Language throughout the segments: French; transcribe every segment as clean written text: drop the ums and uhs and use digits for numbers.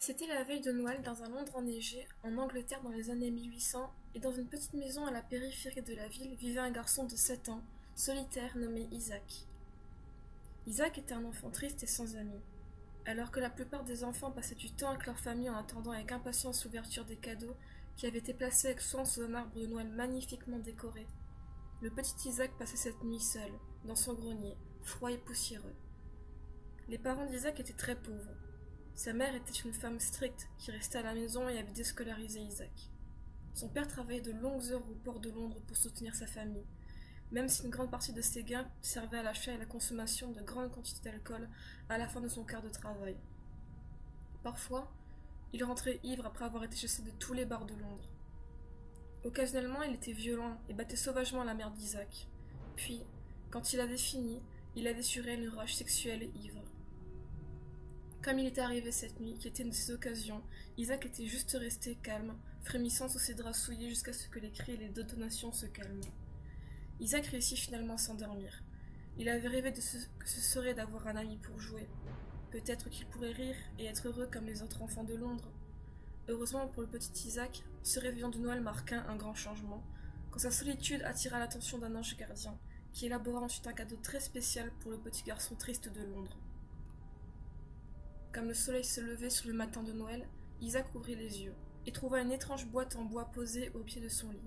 C'était la veille de Noël dans un Londres enneigé, en Angleterre dans les années 1800, et dans une petite maison à la périphérie de la ville vivait un garçon de 7 ans, solitaire, nommé Isaac. Isaac était un enfant triste et sans amis. Alors que la plupart des enfants passaient du temps avec leur famille en attendant avec impatience l'ouverture des cadeaux qui avaient été placés avec soin sous un arbre de Noël magnifiquement décoré, le petit Isaac passait cette nuit seul, dans son grenier, froid et poussiéreux. Les parents d'Isaac étaient très pauvres. Sa mère était une femme stricte qui restait à la maison et avait déscolarisé Isaac. Son père travaillait de longues heures au port de Londres pour soutenir sa famille, même si une grande partie de ses gains servait à l'achat et à la consommation de grandes quantités d'alcool à la fin de son quart de travail. Parfois, il rentrait ivre après avoir été chassé de tous les bars de Londres. Occasionnellement, il était violent et battait sauvagement la mère d'Isaac. Puis, quand il avait fini, il avait sur elle une rage sexuelle et ivre. Comme il était arrivé cette nuit, qui était une de ces occasions, Isaac était juste resté calme, frémissant sous ses draps souillés jusqu'à ce que les cris et les détonations se calment. Isaac réussit finalement à s'endormir. Il avait rêvé que ce serait d'avoir un ami pour jouer. Peut-être qu'il pourrait rire et être heureux comme les autres enfants de Londres. Heureusement pour le petit Isaac, ce réveillon de Noël marqua un grand changement, quand sa solitude attira l'attention d'un ange gardien, qui élabora ensuite un cadeau très spécial pour le petit garçon triste de Londres. Comme le soleil se levait sur le matin de Noël, Isaac ouvrit les yeux et trouva une étrange boîte en bois posée au pied de son lit.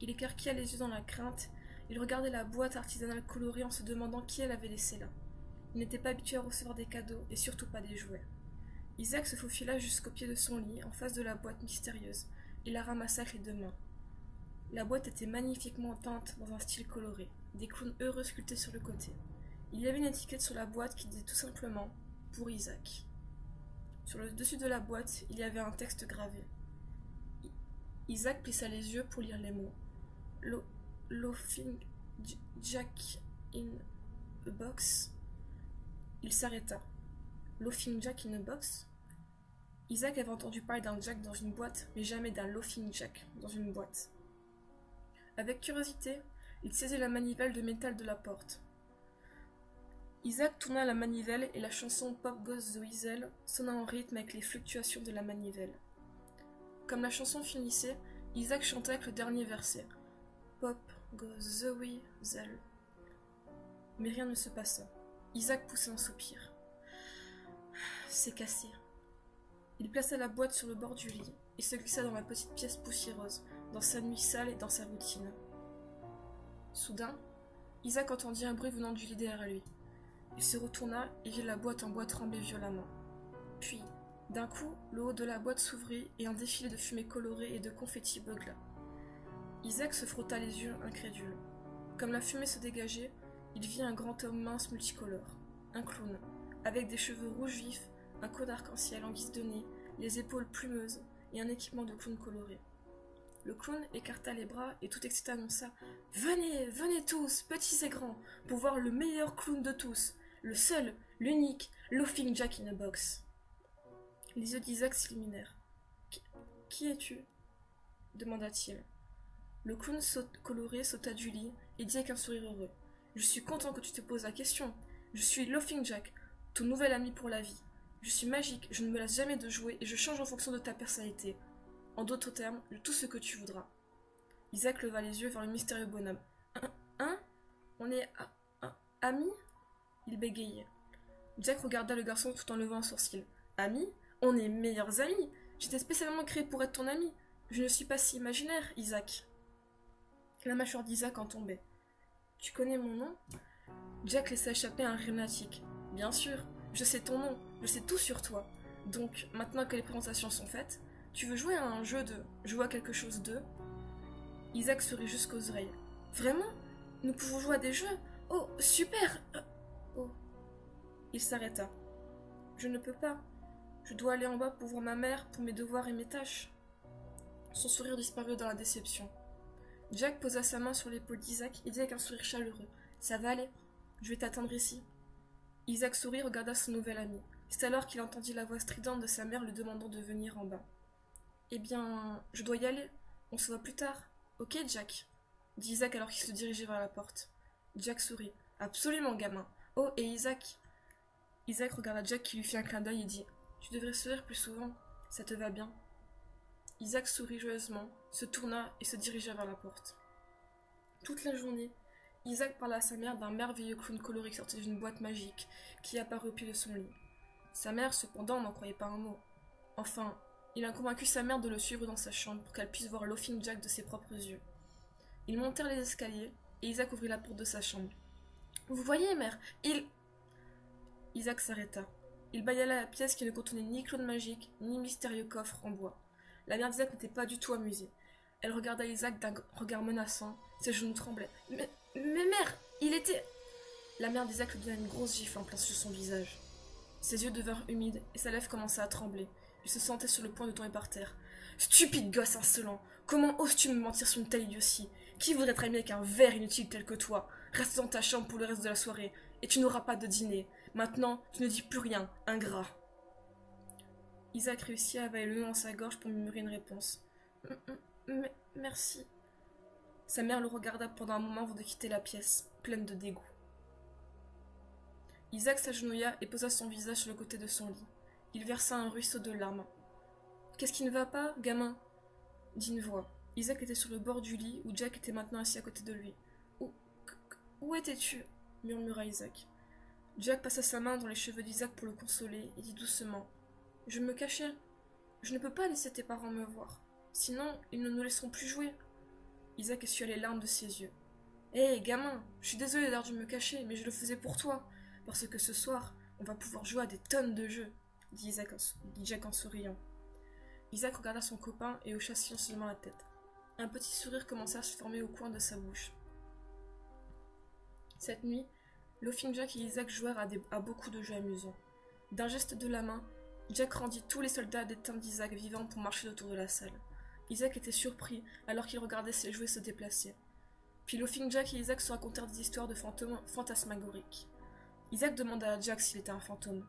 Il écarquilla les yeux dans la crainte, il regardait la boîte artisanale colorée en se demandant qui elle avait laissé là. Il n'était pas habitué à recevoir des cadeaux et surtout pas des jouets. Isaac se faufila jusqu'au pied de son lit, en face de la boîte mystérieuse, et la ramassa avec les deux mains. La boîte était magnifiquement teinte dans un style coloré, des clowns heureux sculptés sur le côté. Il y avait une étiquette sur la boîte qui disait tout simplement « Pour Isaac ». Sur le dessus de la boîte, il y avait un texte gravé. Isaac plissa les yeux pour lire les mots. Laughing Jack in a box. Il s'arrêta. Laughing Jack in a box? Isaac avait entendu parler d'un Jack dans une boîte, mais jamais d'un Laughing Jack dans une boîte. Avec curiosité, il saisit la manivelle de métal de la porte. Isaac tourna la manivelle et la chanson Pop Goes the Weasel sonna en rythme avec les fluctuations de la manivelle. Comme la chanson finissait, Isaac chantait avec le dernier verset. Pop Goes the Weasel. Mais rien ne se passa. Isaac poussa un soupir. C'est cassé. Il plaça la boîte sur le bord du lit et se glissa dans la petite pièce poussiéreuse, dans sa nuit sale et dans sa routine. Soudain, Isaac entendit un bruit venant du lit derrière lui. Il se retourna et vit la boîte en bois trembler violemment. Puis, d'un coup, le haut de la boîte s'ouvrit et un défilé de fumée colorée et de confettis beugla. Isaac se frotta les yeux, incrédule. Comme la fumée se dégageait, il vit un grand homme mince multicolore, un clown, avec des cheveux rouges vifs, un cône arc-en-ciel en guise de nez, les épaules plumeuses et un équipement de clown coloré. Le clown écarta les bras et tout excité annonça « Venez, venez tous, petits et grands, pour voir le meilleur clown de tous, le seul, l'unique, Laughing Jack in a box. » Les yeux d'Isaac s'illuminèrent. « Qui es-tu » demanda-t-il. Le clown coloré sauta du lit et dit avec un sourire heureux. « Je suis content que tu te poses la question. Je suis Laughing Jack, ton nouvel ami pour la vie. Je suis magique, je ne me lasse jamais de jouer et je change en fonction de ta personnalité. En d'autres termes, tout ce que tu voudras. » Isaac leva les yeux vers le mystérieux bonhomme. « Hein? On est amis ?» Il bégayait. Jack regarda le garçon tout en levant un sourcil. « Amis? On est meilleurs amis. J'étais spécialement créé pour être ton ami. Je ne suis pas si imaginaire, Isaac. » La mâchoire d'Isaac en tombait. « Tu connais mon nom ?» Jack laissa échapper un rire lunatique. « Bien sûr, je sais ton nom, je sais tout sur toi. Donc, maintenant que les présentations sont faites, tu veux jouer à un jeu de... jouer à quelque chose de... » Isaac sourit jusqu'aux oreilles. « Vraiment? Nous pouvons jouer à des jeux? Oh, super! Oh. » Il s'arrêta. « Je ne peux pas. Je dois aller en bas pour voir ma mère, pour mes devoirs et mes tâches. » Son sourire disparut dans la déception. Jack posa sa main sur l'épaule d'Isaac et dit avec un sourire chaleureux. « Ça va aller. Je vais t'attendre ici. » Isaac sourit et regarda son nouvel ami. C'est alors qu'il entendit la voix stridente de sa mère lui demandant de venir en bas. « Eh bien, je dois y aller. On se voit plus tard. Ok, Jack ?» dit Isaac alors qu'il se dirigeait vers la porte. Jack sourit. « Absolument, gamin. Oh, et Isaac ?» Isaac regarda Jack qui lui fit un clin d'œil et dit Tu devrais sourire plus souvent, ça te va bien. Isaac sourit joyeusement, se tourna et se dirigea vers la porte. Toute la journée, Isaac parla à sa mère d'un merveilleux clown coloré sorti d'une boîte magique qui apparut au pied de son lit. Sa mère, cependant, n'en croyait pas un mot. Enfin, il a convaincu sa mère de le suivre dans sa chambre pour qu'elle puisse voir Laughing Jack de ses propres yeux. Ils montèrent les escaliers et Isaac ouvrit la porte de sa chambre. « Vous voyez, mère, il... » Isaac s'arrêta. Il bâilla la pièce qui ne contenait ni clown magique, ni mystérieux coffre en bois. La mère d'Isaac n'était pas du tout amusée. Elle regarda Isaac d'un regard menaçant, ses genoux tremblaient. « Mais mère, il était... » La mère d'Isaac lui donna une grosse gifle en plein sur son visage. Ses yeux devinrent humides et sa lèvre commença à trembler. Il se sentait sur le point de tomber par terre. « Stupide gosse insolent! Comment oses-tu me mentir sur une telle idiotie? Qui voudrait travailler avec un ver inutile tel que toi? Reste dans ta chambre pour le reste de la soirée, et tu n'auras pas de dîner. Maintenant, tu ne dis plus rien, ingrat. » Isaac réussit à avaler le nom dans sa gorge pour murmurer une réponse. « Merci. » Sa mère le regarda pendant un moment avant de quitter la pièce, pleine de dégoût. Isaac s'agenouilla et posa son visage sur le côté de son lit. Il versa un ruisseau de larmes. « Qu'est-ce qui ne va pas, gamin ?» dit une voix. Isaac était sur le bord du lit, où Jack était maintenant assis à côté de lui. « Où étais-tu » murmura Isaac. Jack passa sa main dans les cheveux d'Isaac pour le consoler et dit doucement. « Je me cachais. Je ne peux pas laisser tes parents me voir. Sinon, ils ne nous laisseront plus jouer. » Isaac essuya les larmes de ses yeux. « Hé, gamin, je suis désolé d'avoir dû me cacher, mais je le faisais pour toi. Parce que ce soir, on va pouvoir jouer à des tonnes de jeux, » dit Jack en souriant. Isaac regarda son copain et hocha silencieusement la tête. Un petit sourire commença à se former au coin de sa bouche. Cette nuit, Laughing Jack et Isaac jouèrent à beaucoup de jeux amusants. D'un geste de la main, Jack rendit tous les soldats d'étain d'Isaac vivants pour marcher autour de la salle. Isaac était surpris alors qu'il regardait ses jouets se déplacer. Puis Laughing Jack et Isaac se racontèrent des histoires de fantômes fantasmagoriques. Isaac demanda à Jack s'il était un fantôme,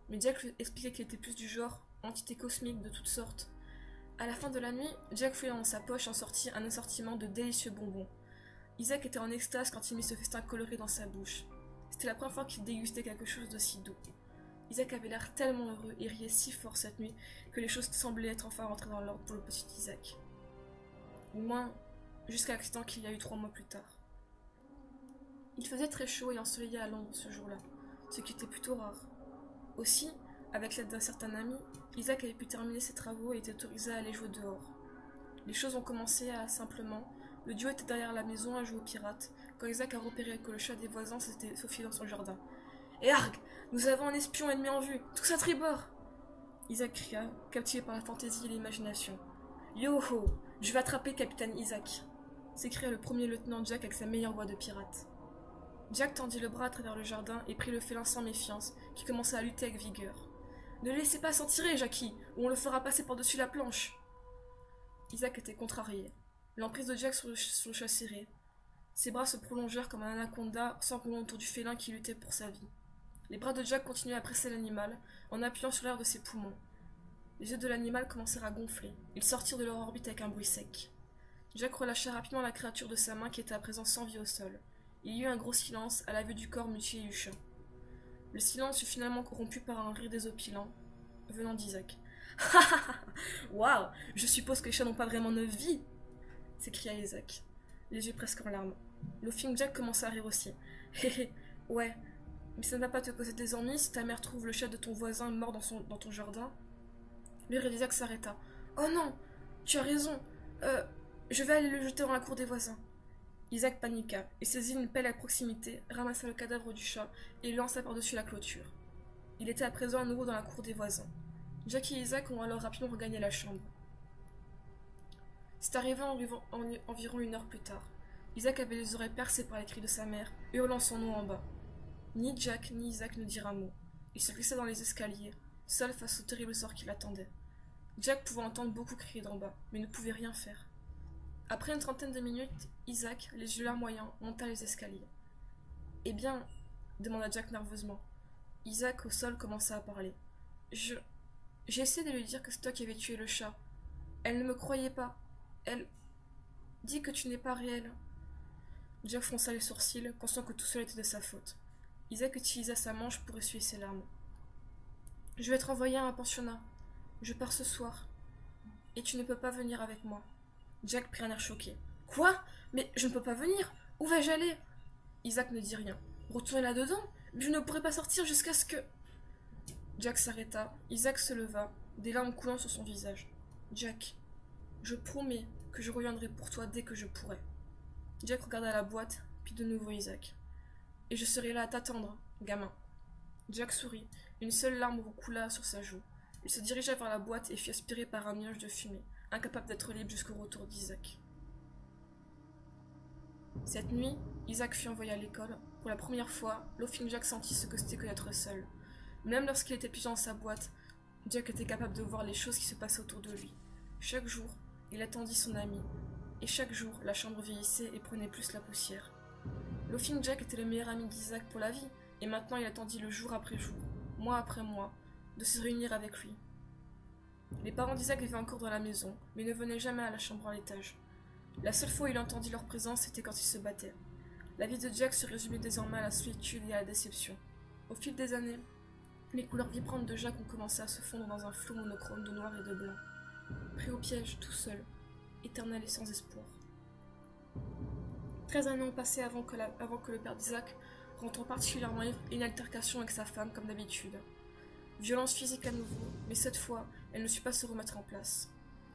mais Jack lui expliquait qu'il était plus du genre entité cosmique de toutes sortes. À la fin de la nuit, Jack fouilla dans sa poche et en sortit un assortiment de délicieux bonbons. Isaac était en extase quand il mit ce festin coloré dans sa bouche. C'était la première fois qu'il dégustait quelque chose d'aussi doux. Isaac avait l'air tellement heureux et riait si fort cette nuit que les choses semblaient être enfin rentrées dans l'ordre pour le petit Isaac. Au moins, jusqu'à l'accident qu'il y a eu 3 mois plus tard. Il faisait très chaud et ensoleillé à Londres ce jour-là, ce qui était plutôt rare. Aussi, avec l'aide d'un certain ami, Isaac avait pu terminer ses travaux et était autorisé à aller jouer dehors. Les choses ont commencé à simplement. Le duo était derrière la maison à jouer aux pirates, quand Isaac a repéré que le chat des voisins s'était faufilé dans son jardin. « Et arg, nous avons un espion ennemi en vue, tous à tribord !» Isaac cria, captivé par la fantaisie et l'imagination. « Yo-ho, je vais attraper capitaine Isaac !» s'écria le premier lieutenant Jack avec sa meilleure voix de pirate. Jack tendit le bras à travers le jardin et prit le félin sans méfiance, qui commença à lutter avec vigueur. « Ne le laissez pas s'en tirer, Jackie, ou on le fera passer par-dessus la planche !» Isaac était contrarié. L'emprise de Jack sur le chat serré. Ses bras se prolongèrent comme un anaconda s'enroulant autour du félin qui luttait pour sa vie. Les bras de Jack continuaient à presser l'animal, en appuyant sur l'air de ses poumons. Les yeux de l'animal commencèrent à gonfler. Ils sortirent de leur orbite avec un bruit sec. Jack relâcha rapidement la créature de sa main qui était à présent sans vie au sol. Il y eut un gros silence à la vue du corps mutilé du chat. Le silence fut finalement corrompu par un rire désopilant, venant d'Isaac. « Ha ha ha! Waouh! Je suppose que les chats n'ont pas vraiment de vie !» s'écria Isaac, les yeux presque en larmes. Laughing Jack commença à rire aussi. « Hé hé, ouais, mais ça ne va pas te causer des ennuis si ta mère trouve le chat de ton voisin mort dans ton jardin ?» Le rire d'Isaac s'arrêta. « Oh non! Tu as raison! Je vais aller le jeter dans la cour des voisins. » Isaac paniqua et saisit une pelle à proximité, ramassa le cadavre du chat et le lança par-dessus la clôture. Il était à présent à nouveau dans la cour des voisins. Jack et Isaac ont alors rapidement regagné la chambre. C'est arrivé environ 1 heure plus tard. Isaac avait les oreilles percées par les cris de sa mère, hurlant son nom en bas. Ni Jack ni Isaac ne dirent un mot. Il se glissa dans les escaliers, seul face au terrible sort qui l'attendait. Jack pouvait entendre beaucoup crier d'en bas, mais ne pouvait rien faire. Après une trentaine de minutes, Isaac, les yeux larmoyants, monta les escaliers. « Eh bien ?» demanda Jack nerveusement. Isaac, au sol, commença à parler. « J'ai essayé de lui dire que c'est toi qui avais tué le chat. Elle ne me croyait pas. Elle dit que tu n'es pas réel. » Jack fronça les sourcils, conscient que tout cela était de sa faute. Isaac utilisa sa manche pour essuyer ses larmes. Je vais être envoyé à un pensionnat. Je pars ce soir. Et tu ne peux pas venir avec moi. Jack prit un air choqué. Quoi? Mais je ne peux pas venir. Où vais-je aller? Isaac ne dit rien. Retournez là-dedans? Je ne pourrai pas sortir jusqu'à ce que... Jack s'arrêta. Isaac se leva, des larmes coulant sur son visage. Jack, je promets que je reviendrai pour toi dès que je pourrai. Jack regarda la boîte, puis de nouveau Isaac. Et je serai là à t'attendre, gamin. Jack sourit. Une seule larme coula sur sa joue. Il se dirigea vers la boîte et fut aspiré par un nuage de fumée, incapable d'être libre jusqu'au retour d'Isaac. Cette nuit, Isaac fut envoyé à l'école. Pour la première fois, Laughing Jack sentit ce que c'était que d'être seul. Même lorsqu'il était piégé dans sa boîte, Jack était capable de voir les choses qui se passaient autour de lui. Chaque jour, il attendit son ami, et chaque jour, la chambre vieillissait et prenait plus la poussière. Laughing Jack était le meilleur ami d'Isaac pour la vie, et maintenant il attendit le jour après jour, mois après mois, de se réunir avec lui. Les parents d'Isaac vivaient encore dans la maison, mais ne venaient jamais à la chambre à l'étage. La seule fois où il entendit leur présence, c'était quand ils se battaient. La vie de Jack se résumait désormais à la solitude et à la déception. Au fil des années, les couleurs vibrantes de Jack ont commencé à se fondre dans un flou monochrome de noir et de blanc. Pris au piège, tout seul, éternel et sans espoir. 13 années ont passé avant que le père d'Isaac rentre particulièrement une altercation avec sa femme, comme d'habitude. Violence physique à nouveau, mais cette fois, elle ne sut pas se remettre en place.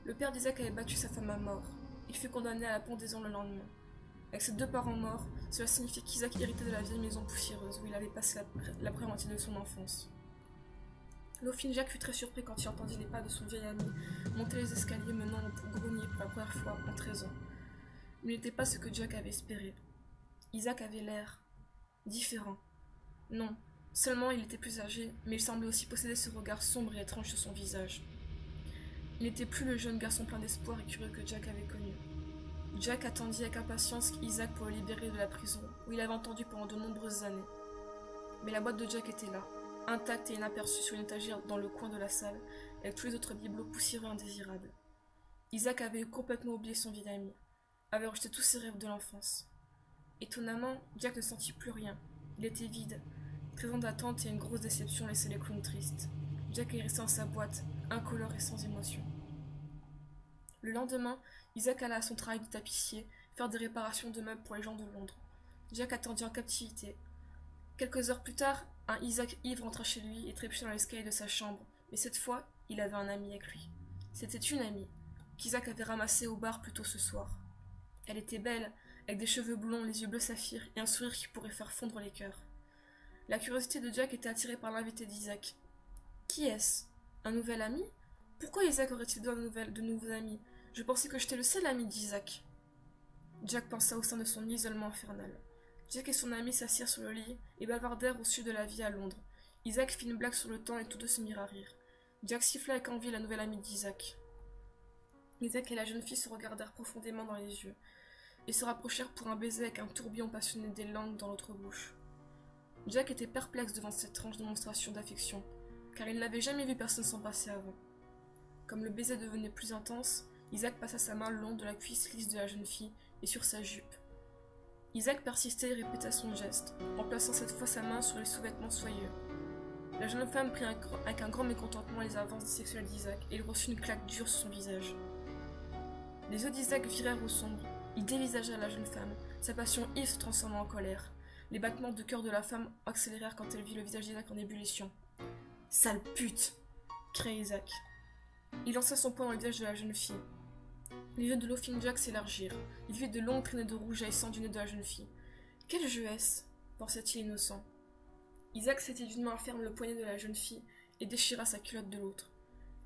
Le père d'Isaac avait battu sa femme à mort. Il fut condamné à la pendaison le lendemain. Avec ses deux parents morts, cela signifiait qu'Isaac héritait de la vieille maison poussiéreuse où il avait passé la première moitié de son enfance. Laughing Jack fut très surpris quand il entendit les pas de son vieil ami monter les escaliers menant au grenier pour la première fois en 13 ans. Il n'était pas ce que Jack avait espéré. Isaac avait l'air différent. Non, seulement il était plus âgé, mais il semblait aussi posséder ce regard sombre et étrange sur son visage. Il n'était plus le jeune garçon plein d'espoir et curieux que Jack avait connu. Jack attendit avec impatience qu'Isaac pour le libérer de la prison, où il avait entendu pendant de nombreuses années. Mais la boîte de Jack était là, intacte et inaperçue sur une étagère dans le coin de la salle, avec tous les autres bibelots poussiéreux indésirables. Isaac avait complètement oublié son vieil ami, avait rejeté tous ses rêves de l'enfance. Étonnamment, Jack ne sentit plus rien. Il était vide. 13 ans d'attente et une grosse déception laissaient les clowns tristes. Jack est resté dans sa boîte, incolore et sans émotion. Le lendemain, Isaac alla à son travail de tapissier, faire des réparations de meubles pour les gens de Londres. Jack attendit en captivité. Quelques heures plus tard, un Isaac ivre entra chez lui et trébucha dans l'escalier de sa chambre, mais cette fois, il avait un ami avec lui. C'était une amie, qu'Isaac avait ramassée au bar plus tôt ce soir. Elle était belle, avec des cheveux blonds, les yeux bleus saphir et un sourire qui pourrait faire fondre les cœurs. La curiosité de Jack était attirée par l'invité d'Isaac. Qui est-ce? Un nouvel ami? Pourquoi Isaac aurait-il besoin de nouveaux amis? Je pensais que j'étais le seul ami d'Isaac. Jack pensa au sein de son isolement infernal. Jack et son ami s'assirent sur le lit et bavardèrent au sujet de la vie à Londres. Isaac fit une blague sur le temps et tous deux se mirent à rire. Jack siffla avec envie la nouvelle amie d'Isaac. Isaac et la jeune fille se regardèrent profondément dans les yeux et se rapprochèrent pour un baiser avec un tourbillon passionné des langues dans l'autre bouche. Jack était perplexe devant cette étrange démonstration d'affection, car il n'avait jamais vu personne s'en passer avant. Comme le baiser devenait plus intense, Isaac passa sa main le long de la cuisse lisse de la jeune fille et sur sa jupe. Isaac persistait et répéta son geste, en plaçant cette fois sa main sur les sous-vêtements soyeux. La jeune femme prit avec un grand mécontentement les avances sexuelles d'Isaac et il reçut une claque dure sur son visage. Les yeux d'Isaac virèrent au sombre. Il dévisagea la jeune femme. Sa passion ivre se transforma en colère. Les battements de cœur de la femme accélérèrent quand elle vit le visage d'Isaac en ébullition. « Sale pute !» cria Isaac. Il lança son poing dans le visage de la jeune fille. Les yeux de Laughing Jack s'élargirent. Il vit de longues traînées de rouge jaillissant du nez de la jeune fille. « Quel jeu est-ce » pensait-il innocent. Isaac saisit d'une main ferme le poignet de la jeune fille et déchira sa culotte de l'autre.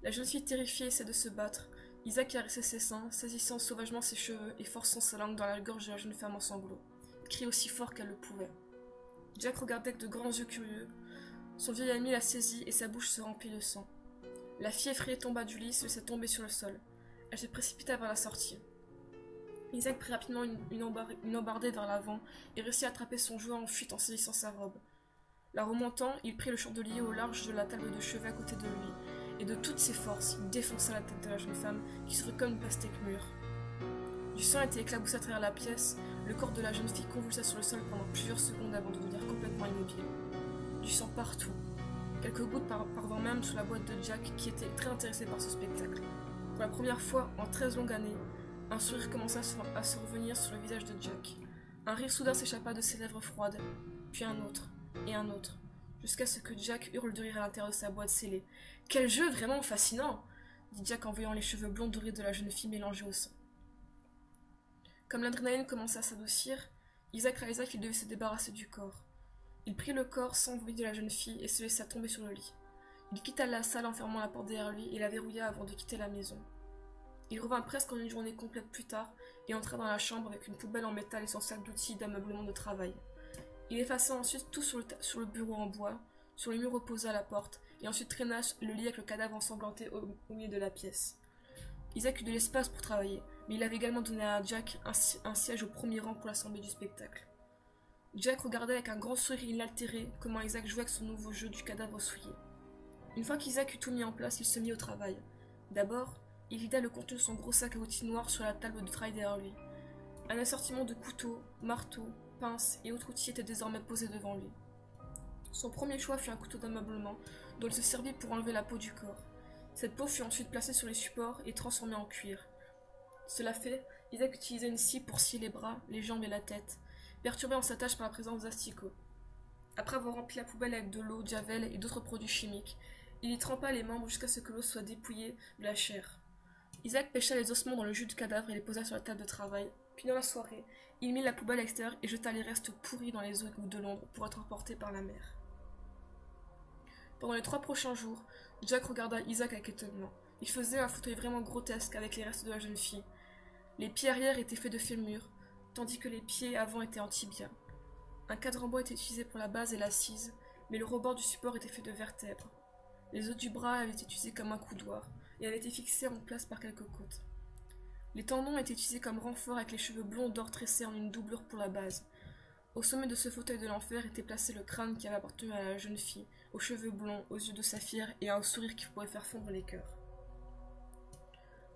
La jeune fille terrifiée essaie de se battre. Isaac caressait ses seins, saisissant sauvagement ses cheveux et forçant sa langue dans la gorge de la jeune femme en sanglots. Il criait aussi fort qu'elle le pouvait. Jack regardait avec de grands yeux curieux. Son vieil ami la saisit et sa bouche se remplit de sang. La fille effrayée tomba du lit et se laissa tomber sur le sol. Elle se précipita vers la sortie. Isaac prit rapidement une embardée vers l'avant et réussit à attraper son jouet en fuite en saisissant sa robe. La remontant, il prit le chandelier au large de la table de chevet à côté de lui, et de toutes ses forces, il défonça la tête de la jeune femme, qui se comme une pastèque mûre. Du sang était éclaboussé à travers la pièce, le corps de la jeune fille convulsa sur le sol pendant plusieurs secondes avant de devenir complètement immobile. Du sang partout. Quelques gouttes parvinrent même sur la boîte de Jack qui était très intéressé par ce spectacle. Pour la première fois en 13 longues années, un sourire commença à se revenir sur le visage de Jack. Un rire soudain s'échappa de ses lèvres froides, puis un autre, et un autre, jusqu'à ce que Jack hurle de rire à l'intérieur de sa boîte scellée. « Quel jeu vraiment fascinant !» dit Jack en voyant les cheveux blonds dorés de la jeune fille mélangés au sang. Comme l'adrénaline commença à s'adoucir, Isaac réalisa qu'il devait se débarrasser du corps. Il prit le corps sans bruit de la jeune fille et se laissa tomber sur le lit. Il quitta la salle en fermant la porte derrière lui et la verrouilla avant de quitter la maison. Il revint presque en une journée complète plus tard et entra dans la chambre avec une poubelle en métal et son sac d'outils d'ameublement de travail. Il effaça ensuite tout sur le bureau en bois, sur le mur opposé à la porte, et ensuite traîna le lit avec le cadavre ensanglanté au milieu de la pièce. Isaac eut de l'espace pour travailler, mais il avait également donné à Jack un siège au premier rang pour l'assemblée du spectacle. Jack regardait avec un grand sourire inaltéré comment Isaac jouait avec son nouveau jeu du cadavre souillé. Une fois qu'Isaac eut tout mis en place, il se mit au travail. D'abord, il vida le contenu de son gros sac à outils noir sur la table de travail derrière lui. Un assortiment de couteaux, marteaux, pinces et autres outils était désormais posé devant lui. Son premier choix fut un couteau d'ameublement, dont il se servit pour enlever la peau du corps. Cette peau fut ensuite placée sur les supports et transformée en cuir. Cela fait, Isaac utilisait une scie pour scier les bras, les jambes et la tête, perturbé en sa tâche par la présence d'asticots. Après avoir rempli la poubelle avec de l'eau, de javel et d'autres produits chimiques, il y trempa les membres jusqu'à ce que l'eau soit dépouillée de la chair. Isaac pêcha les ossements dans le jus du cadavre et les posa sur la table de travail. Puis dans la soirée, il mit la poubelle à l'extérieur et jeta les restes pourris dans les eaux de Londres pour être emportés par la mer. Pendant les 3 prochains jours, Jack regarda Isaac avec étonnement. Il faisait un fauteuil vraiment grotesque avec les restes de la jeune fille. Les pieds arrière étaient faits de fémur, tandis que les pieds avant étaient en tibia. Un cadre en bois était utilisé pour la base et l'assise, mais le rebord du support était fait de vertèbres. Les os du bras avaient été utilisés comme un coudoir et avaient été fixés en place par quelques côtes. Les tendons étaient utilisés comme renfort avec les cheveux blonds d'or tressés en une doublure pour la base. Au sommet de ce fauteuil de l'enfer était placé le crâne qui avait appartenu à la jeune fille, aux cheveux blonds, aux yeux de saphir et à un sourire qui pourrait faire fondre les cœurs.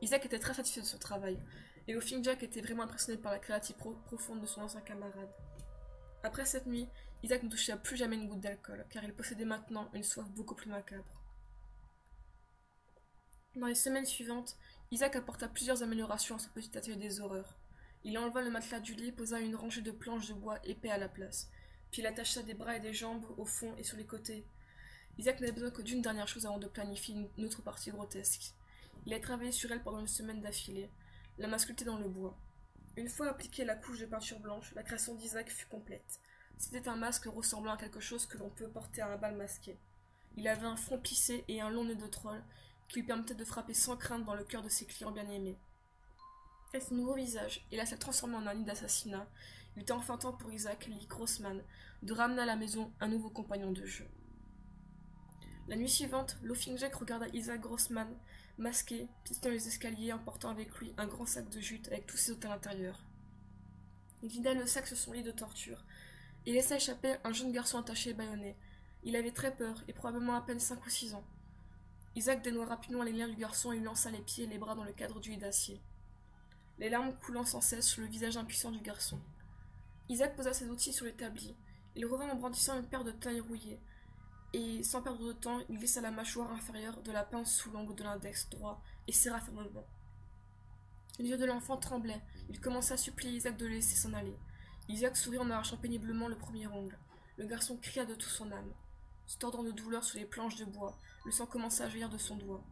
Isaac était très satisfait de son travail, et Laughing Jack était vraiment impressionné par la créativité profonde de son ancien camarade. Après cette nuit, Isaac ne toucha plus jamais une goutte d'alcool, car il possédait maintenant une soif beaucoup plus macabre. Dans les semaines suivantes, Isaac apporta plusieurs améliorations à son petit atelier des horreurs. Il enleva le matelas du lit et posa une rangée de planches de bois épais à la place. Puis il attacha des bras et des jambes au fond et sur les côtés. Isaac n'avait besoin que d'une dernière chose avant de planifier une autre partie grotesque. Il a travaillé sur elle pendant une semaine d'affilée, la m'a sculptée dans le bois. Une fois appliquée la couche de peinture blanche, la création d'Isaac fut complète. C'était un masque ressemblant à quelque chose que l'on peut porter à un bal masqué. Il avait un front plissé et un long nez de troll qui lui permettait de frapper sans crainte dans le cœur de ses clients bien-aimés. Avec son nouveau visage et la salle transformée en un nid d'assassinat, il était enfin temps pour Isaac Lee Grossman de ramener à la maison un nouveau compagnon de jeu. La nuit suivante, Laughing Jack regarda Isaac Grossman, masqué, piétinant les escaliers, emportant avec lui un grand sac de jute avec tous ses hôtes à l'intérieur. Il vida le sac sur son lit de torture et laissa échapper un jeune garçon attaché et bâillonné. Il avait très peur et probablement à peine 5 ou 6 ans. Isaac dénoua rapidement les liens du garçon et lui lança les pieds et les bras dans le cadre du lit d'acier, les larmes coulant sans cesse sur le visage impuissant du garçon. Isaac posa ses outils sur l'établi. Il revint en brandissant une paire de tailles rouillées, et sans perdre de temps, il glissa la mâchoire inférieure de la pince sous l'angle de l'index droit et serra fermement. Les yeux de l'enfant tremblaient. Il commença à supplier Isaac de le laisser s'en aller. Isaac sourit en arrachant péniblement le premier ongle. Le garçon cria de toute son âme. Se tordant de douleur sur les planches de bois, le sang commença à jaillir de son doigt.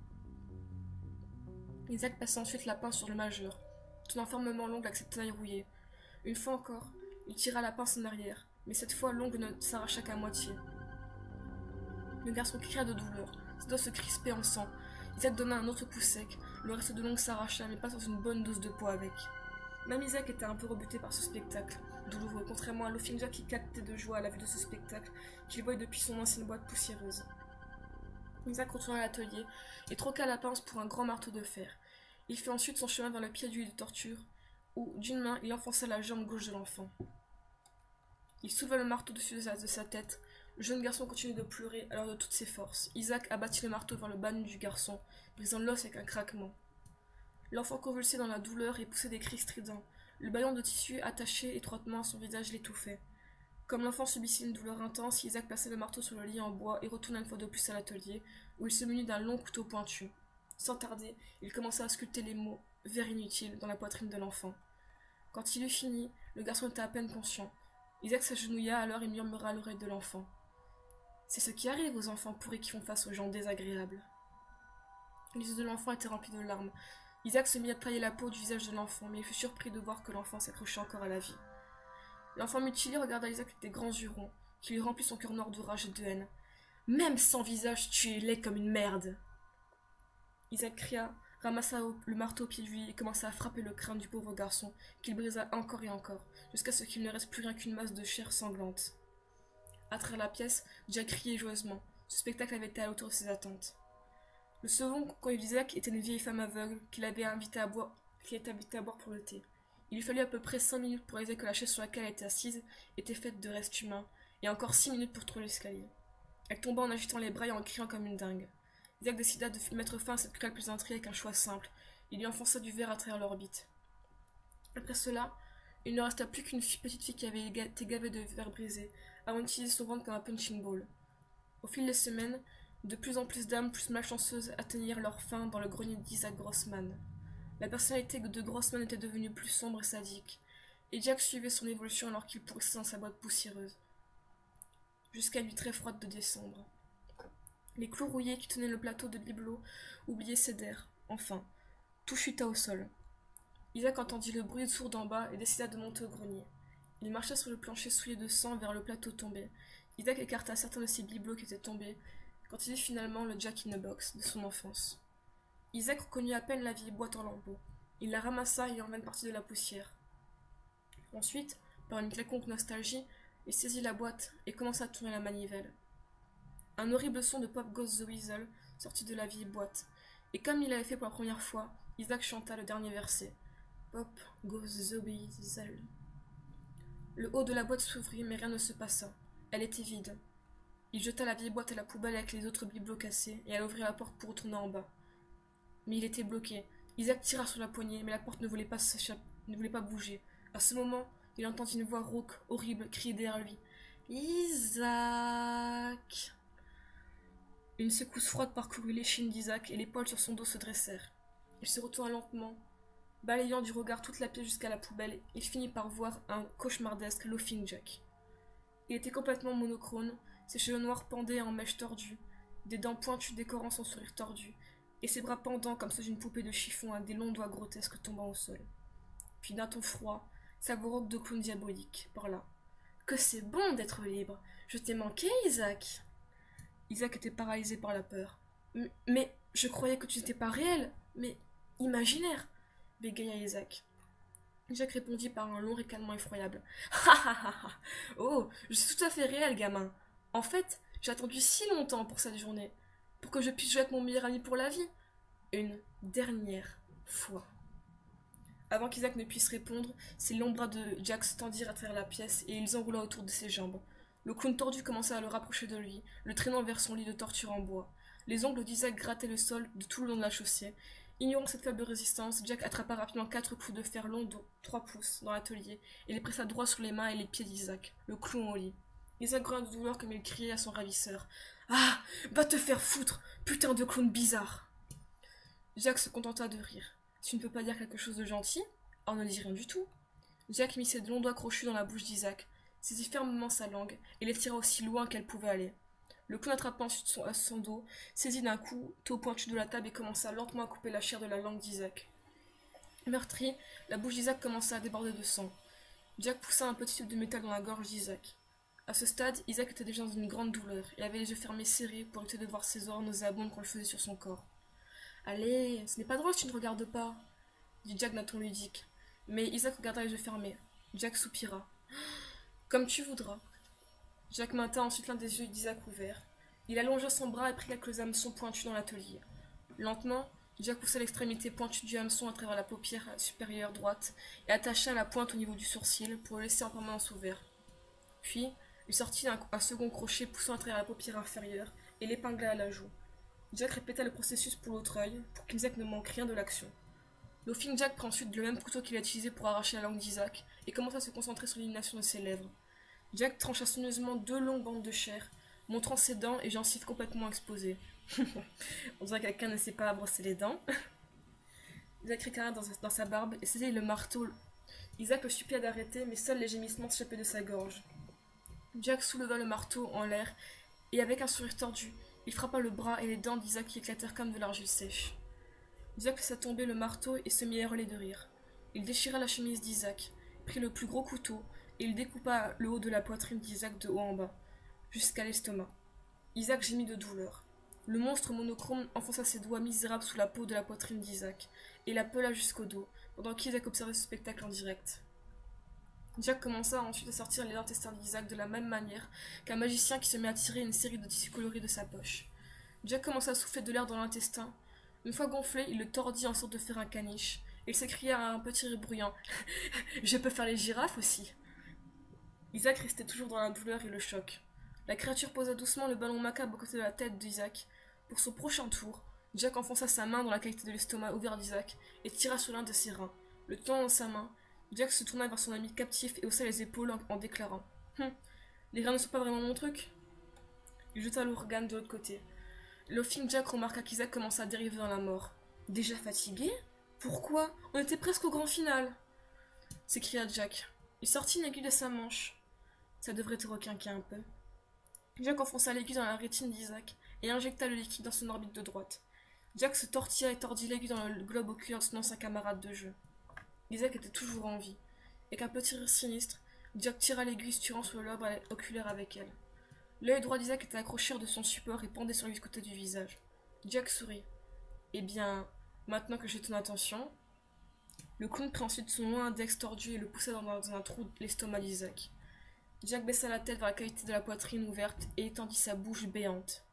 Isaac passa ensuite la pince sur le majeur, tenant fermement l'ongle avec cette taille rouillée. Une fois encore, il tira la pince en arrière, mais cette fois l'ongle ne s'arracha qu'à moitié. Le garçon cria de douleur, ses doigts se crispaient en sang. Isaac donna un autre coup sec, le reste de l'ongle s'arracha, mais pas sans une bonne dose de poids avec. Même Isaac était un peu rebuté par ce spectacle douloureux, contrairement à Laughing Jack qui captait de joie à la vue de ce spectacle qu'il voyait depuis son ancienne boîte poussiéreuse. Isaac retourna à l'atelier et troqua la pince pour un grand marteau de fer. Il fit ensuite son chemin vers le pied du lit de torture, où, d'une main, il enfonça la jambe gauche de l'enfant. Il souleva le marteau dessus de sa tête. Le jeune garçon continuait de pleurer alors de toutes ses forces. Isaac abattit le marteau vers le bas nu du garçon, brisant l'os avec un craquement. L'enfant convulsait dans la douleur et poussait des cris stridents. Le ballon de tissu attaché étroitement à son visage l'étouffait. Comme l'enfant subissait une douleur intense, Isaac plaçait le marteau sur le lit en bois et retourna une fois de plus à l'atelier, où il se munit d'un long couteau pointu. Sans tarder, il commença à sculpter les mots « vers inutile » dans la poitrine de l'enfant. Quand il eut fini, le garçon était à peine conscient. Isaac s'agenouilla alors et murmura à l'oreille de l'enfant. « C'est ce qui arrive aux enfants pourris qui font face aux gens désagréables. » Les yeux de l'enfant étaient remplis de larmes. Isaac se mit à tailler la peau du visage de l'enfant, mais il fut surpris de voir que l'enfant s'accrochait encore à la vie. L'enfant mutilé regarda Isaac avec des grands yeux ronds, qui lui remplit son cœur noir de rage et de haine. « Même sans visage, tu es laid comme une merde !» Isaac cria, ramassa le marteau au pied de lui et commença à frapper le crâne du pauvre garçon, qu'il brisa encore et encore, jusqu'à ce qu'il ne reste plus rien qu'une masse de chair sanglante. À travers la pièce, Jack riait joyeusement. Ce spectacle avait été à la hauteur de ses attentes. Le second convive d'Isaac était une vieille femme aveugle qui l'avait invité à boire, pour le thé. Il lui fallut à peu près 5 minutes pour réaliser que la chaise sur laquelle elle était assise était faite de restes humains, et encore 6 minutes pour trouver l'escalier. Elle tomba en agitant les bras et en criant comme une dingue. Isaac décida de mettre fin à cette cruelle plaisanterie avec un choix simple. Il lui enfonça du verre à travers l'orbite. Après cela, il ne resta plus qu'une petite fille qui avait été gavée de verre brisé, avant d'utiliser son ventre comme un punching ball. Au fil des semaines, de plus en plus d'âmes plus malchanceuses atteignirent leur fin dans le grenier d'Isaac Grossman. La personnalité de Grossman était devenue plus sombre et sadique, et Jack suivait son évolution alors qu'il pourrissait dans sa boîte poussiéreuse, jusqu'à une nuit très froide de décembre. Les clous rouillés qui tenaient le plateau de bibelot oubliés cédèrent. Enfin, tout chuta au sol. Isaac entendit le bruit sourd d'en bas et décida de monter au grenier. Il marcha sur le plancher souillé de sang vers le plateau tombé. Isaac écarta certains de ses bibelots qui étaient tombés, quand il vit finalement le Jack in the Box de son enfance. Isaac reconnut à peine la vieille boîte en lambeaux. Il la ramassa et enleva une partie de la poussière. Ensuite, par une quelconque nostalgie, il saisit la boîte et commença à tourner la manivelle. Un horrible son de Pop Goes the Weasel sortit de la vieille boîte, et comme il l'avait fait pour la première fois, Isaac chanta le dernier verset. Pop Goes the Weasel. Le haut de la boîte s'ouvrit, mais rien ne se passa. Elle était vide. Il jeta la vieille boîte à la poubelle avec les autres bibelots cassés, et alla ouvrir la porte pour retourner en bas. Mais il était bloqué. Isaac tira sur la poignée, mais la porte ne voulait pas bouger. À ce moment, il entendit une voix rauque, horrible, crier derrière lui. « Isaac !» Une secousse froide parcourut l'échine d'Isaac et les poils sur son dos se dressèrent. Il se retourna lentement, balayant du regard toute la pièce jusqu'à la poubelle. Il finit par voir un cauchemardesque Laughing Jack. Il était complètement monochrone, ses cheveux noirs pendaient en mèches tordues, des dents pointues décorant son sourire tordu, et ses bras pendants comme ceux d'une poupée de chiffon avec des longs doigts grotesques tombant au sol. Puis d'un ton froid, sa voix rauque de clown diabolique, par là. « Que c'est bon d'être libre! Je t'ai manqué, Isaac !» Isaac était paralysé par la peur. « Mais je croyais que tu n'étais pas réel, mais imaginaire !» bégaya Isaac. Jack répondit par un long ricanement effroyable. « Ha ha ha ha! Oh, je suis tout à fait réel, gamin. En fait, j'ai attendu si longtemps pour cette journée, pour que je puisse jouer avec mon meilleur ami pour la vie. Une dernière fois. » Avant qu'Isaac ne puisse répondre, ses longs bras de Jack se tendirent à travers la pièce et ils enroula autour de ses jambes. Le clown tordu commença à le rapprocher de lui, le traînant vers son lit de torture en bois. Les ongles d'Isaac grattaient le sol de tout le long de la chaussée. Ignorant cette faible résistance, Jack attrapa rapidement 4 clous de fer longs de 3 pouces dans l'atelier et les pressa droit sur les mains et les pieds d'Isaac, le clown au lit. Isaac grogna de douleur comme il criait à son ravisseur. « Ah, va te faire foutre, putain de clown bizarre !» Jack se contenta de rire. « Tu ne peux pas dire quelque chose de gentil ? Alors ne dis rien du tout. » Jack mit ses longs doigts crochus dans la bouche d'Isaac, saisit fermement sa langue et l'étira aussi loin qu'elle pouvait aller. Le clown attrapa ensuite son dos, saisit d'un couteau pointu de la table et commença lentement à couper la chair de la langue d'Isaac. Meurtri, la bouche d'Isaac commença à déborder de sang. Jack poussa un petit tube de métal dans la gorge d'Isaac. À ce stade, Isaac était déjà dans une grande douleur et avait les yeux fermés serrés pour éviter de voir ses ors nauséabondes qu'on le faisait sur son corps. « Allez, ce n'est pas drôle si tu ne regardes pas !» dit Jack d'un ton ludique. Mais Isaac regarda les yeux fermés. Jack soupira. « Comme tu voudras. » Jack maintint ensuite l'un des yeux d'Isaac ouverts. Il allongea son bras et prit quelques hameçons pointus dans l'atelier. Lentement, Jack poussa l'extrémité pointue du hameçon à travers la paupière supérieure droite et attacha la pointe au niveau du sourcil pour le laisser en permanence ouvert. Puis, il sortit un second crochet poussant à travers la paupière inférieure et l'épingla à la joue. Jack répéta le processus pour l'autre œil, pour qu'Isaac ne manque rien de l'action. Laughing Jack prit ensuite le même couteau qu'il a utilisé pour arracher la langue d'Isaac et commença à se concentrer sur l'illumination de ses lèvres. Jack trancha soigneusement 2 longues bandes de chair, montrant ses dents et gencives complètement exposées. On dirait que quelqu'un ne sait pas brosser les dents. Isaac ricana dans sa barbe et saisit le marteau. Isaac le supplia d'arrêter, mais seuls les gémissements s'échappaient de sa gorge. Jack souleva le marteau en l'air et avec un sourire tordu, il frappa le bras et les dents d'Isaac qui éclatèrent comme de l'argile sèche. Isaac laissa tomber le marteau et se mit à hurler de rire. Il déchira la chemise d'Isaac, prit le plus gros couteau et il découpa le haut de la poitrine d'Isaac de haut en bas, jusqu'à l'estomac. Isaac gémit de douleur. Le monstre monochrome enfonça ses doigts misérables sous la peau de la poitrine d'Isaac et l'appela jusqu'au dos, pendant qu'Isaac observait ce spectacle en direct. Jack commença ensuite à sortir les intestins d'Isaac de la même manière qu'un magicien qui se met à tirer une série de tissus colorés de sa poche. Jack commença à souffler de l'air dans l'intestin. Une fois gonflé, il le tordit en sorte de faire un caniche. Il s'écria à un petit rire bruyant. « Je peux faire les girafes aussi !» Isaac restait toujours dans la douleur et le choc. La créature posa doucement le ballon macabre à côté de la tête d'Isaac. Pour son prochain tour, Jack enfonça sa main dans la cavité de l'estomac ouvert d'Isaac et tira sur l'un de ses reins. Le tenant dans sa main, Jack se tourna vers son ami captif et haussa les épaules en déclarant « Les reins ne sont pas vraiment mon truc ?» Il jeta l'organe de l'autre côté. Laughing Jack remarqua qu'Isaac commença à dériver dans la mort. « Déjà fatigué ? Pourquoi ? On était presque au grand final !» s'écria Jack. Il sortit une aiguille de sa manche. « Ça devrait te requinquer un peu. » Jack enfonça l'aiguille dans la rétine d'Isaac et injecta le liquide dans son orbite de droite. Jack se tortilla et tordit l'aiguille dans le globe oculaire de son ancien camarade de jeu. Isaac était toujours en vie. Avec un petit rire sinistre, Jack tira l'aiguille suturant sur le lobe oculaire avec elle. L'œil droit d'Isaac était accroché hors de son support et pendait sur le côté du visage. Jack sourit. « Eh bien, maintenant que j'ai ton attention... » Le clown prit ensuite son long index tordu et le poussa dans un trou de l'estomac d'Isaac. Jack baissa la tête vers la cavité de la poitrine ouverte et étendit sa bouche béante.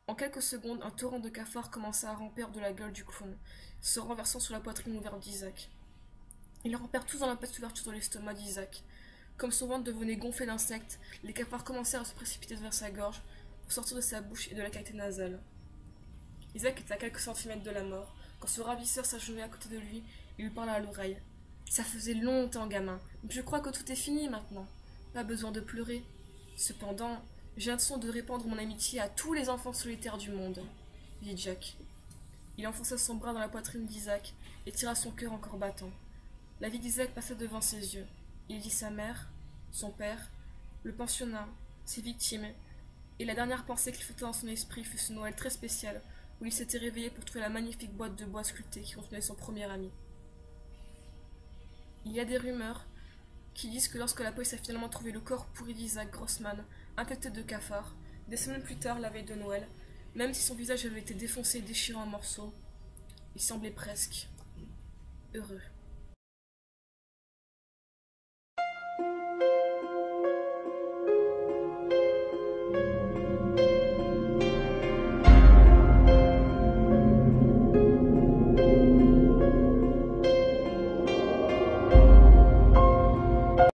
En quelques secondes, un torrent de cafards commença à ramper de la gueule du clown, se renversant sur la poitrine ouverte d'Isaac. Ils rampèrent tous dans la petite ouverture de l'estomac d'Isaac. Comme son ventre devenait gonflé d'insectes, les cafards commencèrent à se précipiter vers sa gorge pour sortir de sa bouche et de la cavité nasale. Isaac était à quelques centimètres de la mort, quand ce ravisseur s'agenouilla à côté de lui et lui parla à l'oreille. « Ça faisait longtemps, gamin, mais je crois que tout est fini maintenant. Pas besoin de pleurer. Cependant, j'ai l'intention de répandre mon amitié à tous les enfants solitaires du monde, » dit Jack. Il enfonça son bras dans la poitrine d'Isaac et tira son cœur encore battant. La vie d'Isaac passa devant ses yeux. Il vit sa mère, son père, le pensionnat, ses victimes, et la dernière pensée qu'il flotta dans son esprit fut ce Noël très spécial où il s'était réveillé pour trouver la magnifique boîte de bois sculptée qui contenait son premier ami. Il y a des rumeurs qui disent que lorsque la police a finalement trouvé le corps pourri d'Isaac Grossman, infecté de cafards, des semaines plus tard, la veille de Noël, même si son visage avait été défoncé et déchiré en morceaux, il semblait presque heureux.